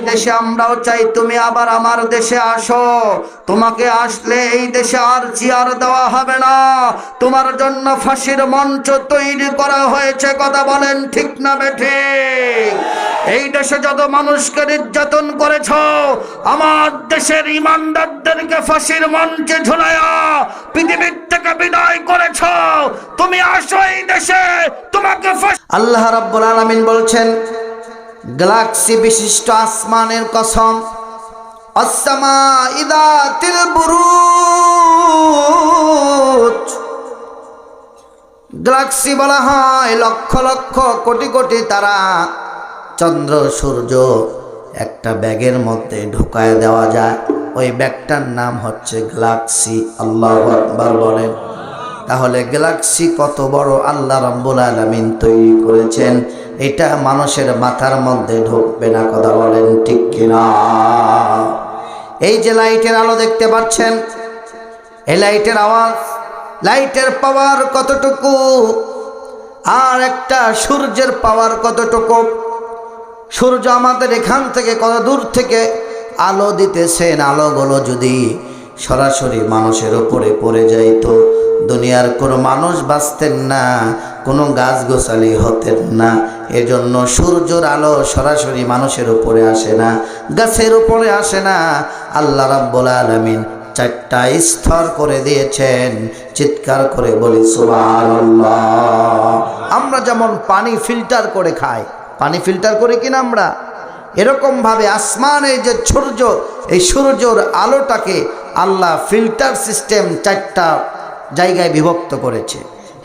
দেশে আমরাও চাই তুমি আবার আমার দেশে আসো। তোমাকে আসলে এই দেশে আর চেয়ার দেওয়া হবে না, তোমার জন্য ফাঁসির মঞ্চ তৈরি করা হয়েছে। কথা বলেন ঠিক না বেঠিক? এই দেশে যত মানুষকে নির্যাতন করেছ, আমার দেশের ইমানদারদেরকে ফাঁসির মঞ্চে ঝুলাইয়া পৃথিবীর থেকে বিদায় করেছ। তুমি আসো এই দেশে, তোমাকে আল্লাহ রাব্বুল আলামিন বলছেন, গ্যালাক্সি বিশিষ্ট আসমানের কসম, আসসামাই যাতিল বুরুজ। গ্যালাক্সি বলা হয় লক্ষ লক্ষ কোটি কোটি তারা, চন্দ্র সূর্য একটা ব্যাগের মধ্যে ঢুকায় দেওয়া যায়, ওই ব্যাগটার নাম হচ্ছে গ্যালাক্সি। আল্লাহু আকবার বলেন। তাহলে গ্যালাক্সি কত বড় আল্লাহ রাব্বুল আলামিন তৈরি করেছেন, এটা মানুষের মাথার মধ্যে ঢুকবে না। কথা বলেন ঠিক কিনা? এই যে লাইটের আলো দেখতে পাচ্ছেন, এই লাইটের আওয়াজ, লাইটের পাওয়ার কতটুকু, আর একটা সূর্যের পাওয়ার কতটুকু। সূর্য আমাদের এখান থেকে কত দূর থেকে আলো দিতেছেন, আলোগুলো যদি সরাসরি মানুষের উপরে পড়ে যাইতো, দুনিয়ার কোনো মানুষ বাঁচতেন না, কোনো গাছগাছালি হতেন না। এজন্য সূর্যের আলো সরাসরি মানুষের উপরে আসে না, গাছের উপরে আসে না। আল্লাহ রাব্বুল আলামিন চারটা স্তর করে দিয়েছেন। চিৎকার করে বলি সুবহানাল্লাহ। আমরা যেমন পানি ফিল্টার করে খাই, পানি ফিল্টার করি কিনা আমরা, এরকম ভাবে আসমানে যে সূর্য, এই সূর্যের আলোটাকে আল্লাহ ফিল্টার সিস্টেম চারটা জায়গায় বিভক্ত করেছে।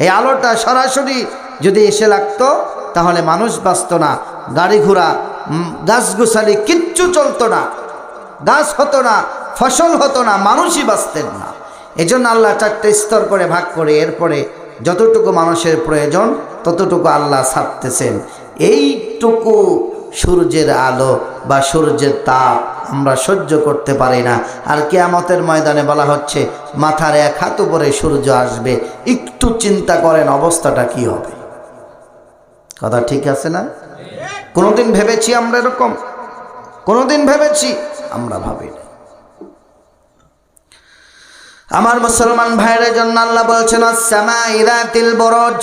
এই আলোটা সরাসরি যদি এসে লাগতো, তাহলে মানুষ বাঁচত না, গাড়ি ঘোড়া গাছগুছালি কিচ্ছু চলতো না, গাছ হতো না, ফসল হতো না, মানুষই বাঁচতেন না। এজন্য আল্লাহ চারটে স্তর করে ভাগ করে, এরপরে যতটুকু মানুষের প্রয়োজন ততটুকু আল্লাহ ছাড়তেছেন। এইটুকু সূর্যের আলো বা সূর্যের তাপ আমরা সহ্য করতে পারি না। আর কিয়ামতের ময়দানে বলা হচ্ছে মাথার এক হাত উপরে সূর্য আসবে। একটু চিন্তা করেন অবস্থাটা কি হবে। কথা ঠিক আছে না? কোনোদিন ভেবেছি আমরা এরকম? কোনোদিন ভেবেছি? আমরা ভাবি না। আমার মুসলমান ভাইয়ের জন্য আল্লাহ বলছেন আসসামাই যাতিল বুরুজ,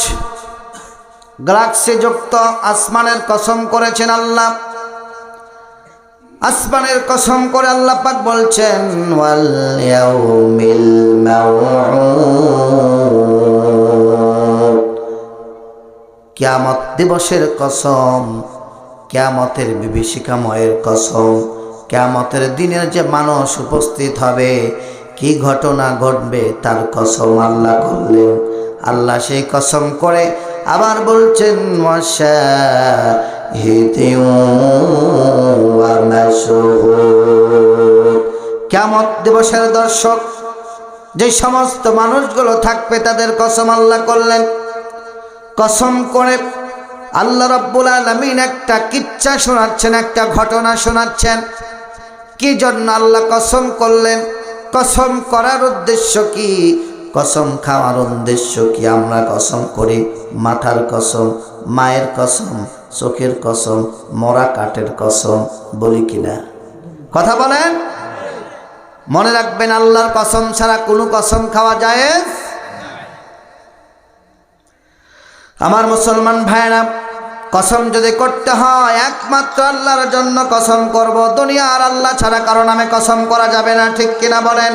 গ্যালাক্সি যুক্ত আসমানের কসম করেছেন আল্লাহ। আসমানের কসম করে আল্লাহ পাক বলছেন ওয়াল ইয়াউমিল মাউউদ, কিয়ামত দিবসের কসম, কিয়ামতের বিভীষিকাময়ের কসম, কিয়ামতের দিনের যে মানুষ উপস্থিত হবে, কি ঘটনা ঘটবে তার কসম আল্লাহ করলেন। আল্লাহ সেই কসম করে আবার বলছেন কিয়ামত দিবসের দর্শক যে সমস্ত মানুষগুলো থাকবে তাদের কসম আল্লাহ করলেন। কসম করে আল্লাহ রাব্বুল আলামিন একটা কিচ্ছা শোনাচ্ছেন, একটা ঘটনা শোনাচ্ছেন। কি জন্য আল্লাহ কসম করলেন? কসম করার উদ্দেশ্য কি? কসম খাওয়ার উদ্দেশ্য কি? আমরা কসম করি মাথার কসম, মায়ের কসম, চোখের কসম, মরা কাঠের কসম, বলি কিনা? কথা বলেন। মনে রাখবেন আল্লাহর কসম ছাড়া কোনো কসম খাওয়া জায়েজ। আমার মুসলমান ভাইরা, কসম যদি করতে হয় একমাত্র আল্লাহর জন্য কসম করব, দুনিয়া আর আল্লাহ ছাড়া কারো নামে কসম করা যাবে না। ঠিক কিনা বলেন?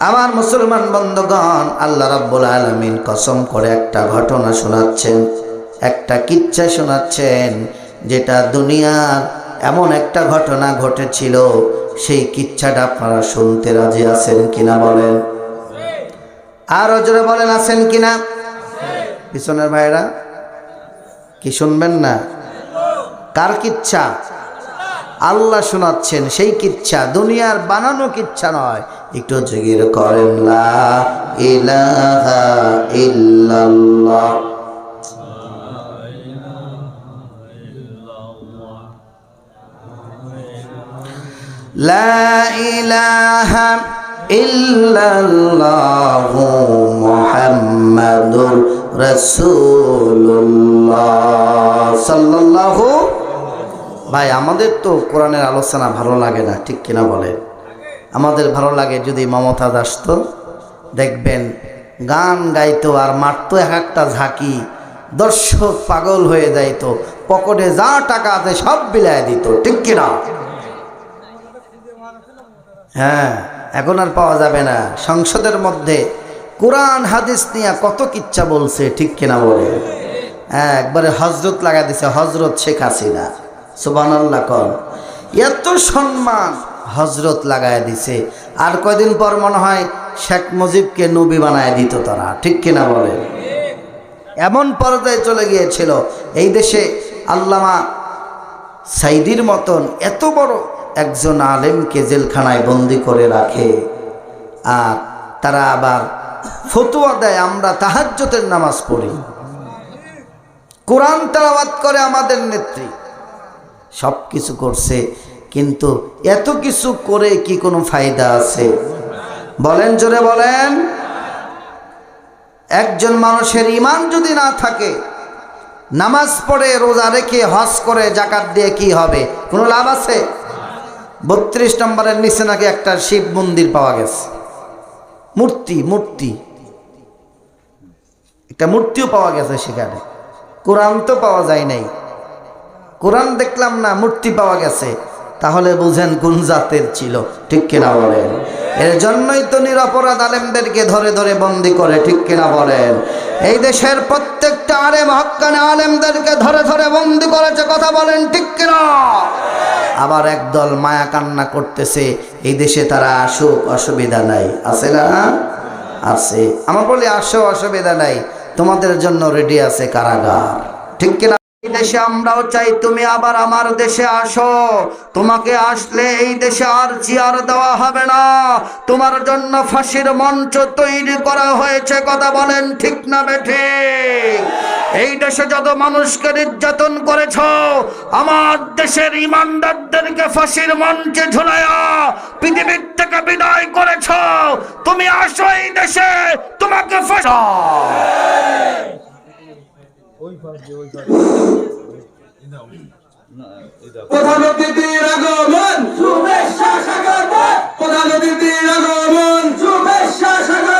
আমার মুসলমান বন্ধুগণ, আল্লাহ রাব্বুল আলামিন কসম করে একটা ঘটনা শোনাচ্ছেন, একটা কিচ্ছা শোনাচ্ছেন, যেটা দুনিয়ার এমন একটা ঘটনা ঘটেছিল। সেই কিচ্ছাটা আপনারা শুনতে রাজি আছেন কিনা বলেন? আরো জোরে বলেন আছেন কিনা? পিছনের ভাইরা কি শুনবেন না? কার কিচ্ছা? আল্লাহ শোনাচ্ছেন সেই কিচ্ছা, দুনিয়ার বানানো কিচ্ছা নয়। একটু জিকির করেন লা ইলাহা ইল্লাল্লাহ। লা ইলাহা ইল্লাল্লাহু মুহাম্মাদুর রাসূলুল্লাহ সাল্লাল্লাহু ভাই আমাদের তো কোরআনের আলোচনা ভালো লাগে না, ঠিক কিনা বলেন? আমাদের ভালো লাগে যদি মমতাজ আসতো, দেখবেন গান গাইতো আর মারতো এক একটা ঝাঁকি, দর্শক পাগল হয়ে যাইতো, পকেটে যা টাকা আছে সব বিলায় দিত, ঠিক কিনা? হ্যাঁ, এখন আর পাওয়া যাবে না। সংসদের মধ্যে কোরআন হাদিস নিয়ে কত কিচ্ছা বলছে, ঠিক কিনা বলে? হ্যাঁ, একবারে হজরত লাগা দিছে, হজরত শেখ হাসিনা, সুবহানাল্লাহ কর। এত সম্মান হজরত লাগায় দিছে, আর কয়দিন পর মনে হয় শেখ মুজিবকে নবী বানায় দিত তারা, ঠিক কিনা বলে? এমন পর্যায়ে চলে গিয়েছিল এই দেশে আল্লামা সাইদির মতন এত বড় একজন আলেমকে জেলখানায় বন্দি করে রাখে, আর তারা আবার ফতোয়া দেয় আমরা তাহাজ্জুদের নামাজ পড়ি, কোরআন তেলাওয়াত করে আমাদের নেত্রী। সব কিছু করছে, কিন্তু এত কিছু করে কি কোনো ফায়দা আছে? বলেন, জোরে বলেন। একজন মানুষের ঈমান যদি না থাকে, নামাজ পড়ে রোজা রেখে হজ করে জাকাত দিয়ে কি হবে? কোনো লাভ আছে? 32 নম্বরের নিচে নাকি একটা শিব মন্দির পাওয়া গেছে, মূর্তি একটা মূর্তিও পাওয়া গেছে সেখানে। কোরআন তো পাওয়া যায় নাই, কোরআন দেখলাম না, মূর্তি পাওয়া গেছে। তাহলে বুঝেন কোন জাতের ছিল, ঠিক কিনা বলেন? এর জন্যই তো নিরপরাধ আলেমদেরকে ধরে ধরে বন্দি করে, ঠিক কিনা বলেন? এই দেশের প্রত্যেকটা আলেম, হক্কানি আলেমদেরকে ধরে ধরে বন্দি করেছে, কথা বলেন ঠিক কিনা? আবার একদল মায়া কান্না করতেছে এই দেশে তারা আসুক, অসুবিধা নাই, আছে না? আছে। আমার বলি আসো, অসুবিধা নাই, তোমাদের জন্য রেডি আছে কারাগার, ঠিক কিনা? এই দেশে আমরাও চাই তুমি আবার আমার দেশে আসো। তোমাকে আসলে এই দেশে আর চেয়ার দেওয়া হবে না, তোমার জন্য ফাঁসির মঞ্চ তৈরি করা হয়েছে, কথা বলেন ঠিক না বেঠিক? এই দেশে যত মানুষকে নির্যাতন করেছ, আমার দেশের ইমানদারদেরকে ফাঁসির মঞ্চে ঝুলাইয়া পৃথিবীর থেকে বিদায় করেছ, তুমি আসো এই দেশে, তোমাকে ফাঁসা। প্রধান অতিথির আগমন, শুভেচ্ছা স্বাগত। প্রধান অতিথির আগমন, শুভেচ্ছা স্বাগত।